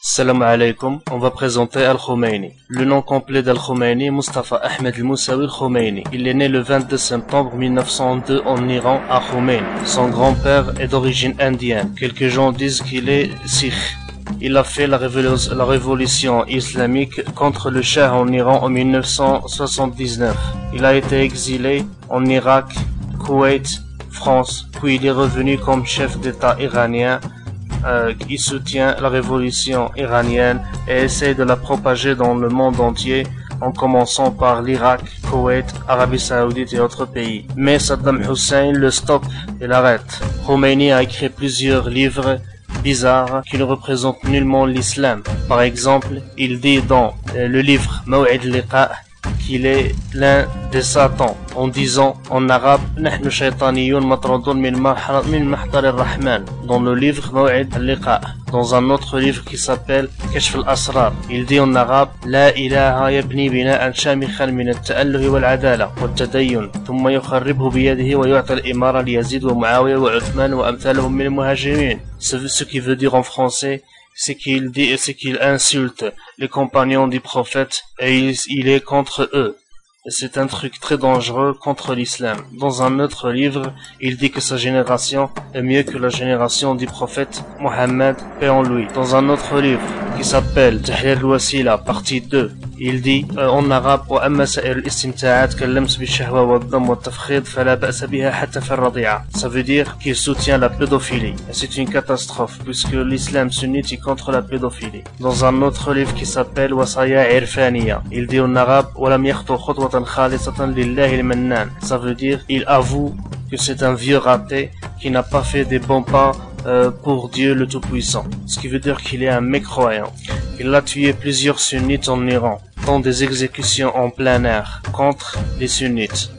Salam alaikum, on va présenter Al-Khomeini. Le nom complet d'Al-Khomeini, Mustafa Ahmed al-Moussaoui al-Khomeini. Il est né le 22 septembre 1902 en Iran, à Khomeini. Son grand-père est d'origine indienne. Quelques gens disent qu'il est sikh. Il a fait la révolution islamique contre le Shah en Iran en 1979. Il a été exilé en Irak, Koweït, France, puis il est revenu comme chef d'État iranien. Il soutient la révolution iranienne et essaie de la propager dans le monde entier en commençant par l'Irak, Koweït, Arabie Saoudite et autres pays. Mais Saddam Hussein le stoppe et l'arrête. Khomeini a écrit plusieurs livres bizarres qui ne représentent nullement l'islam. Par exemple, il dit dans le livre Maw'id al-Liqa qu'il est l'un des satans en disant en arabe نحن شيطانيون مطرودون من محضر الرحمن dans le livre Maw'id al-Liqa. Dans un autre livre qui s'appelle كشف الأسرار il dit en arabe لا إله يبني بناء شامخا من التأله والعدالة والتدين ثم يخربه بيده ويعطي الإمارة ليزيد ومعاوية وعثمان وأمثالهم من المهاجرين. Ce qui veut dire en français, c'est qu'il insulte les compagnons du prophète et il est contre eux. Et c'est un truc très dangereux contre l'islam. Dans un autre livre, il dit que sa génération est mieux que la génération du prophète Mohammed, paix en lui. Dans un autre livre qui s'appelle Tahrir al-Wasila, partie 2, il dit en arabe وأما سائر الاستمتاعات كاللمس بالشهوة والضم والتفخيض فلا بأس بها حتى في الرضيعة. Ça veut dire qu'il soutient la pédophilie. Et c'est une catastrophe puisque l'islam sunnite est contre la pédophilie. Dans un autre livre qui s'appelle Wasaya Irfaniya, il dit en arabe ولم يخطو خطوة خالصة لله المنان. Ça veut dire il avoue que c'est un vieux raté qui n'a pas fait des bons pas pour Dieu le Tout-Puissant. Ce qui veut dire qu'il est un mécroyant. Il a tué plusieurs sunnites en Iran, dans des exécutions en plein air contre les sunnites.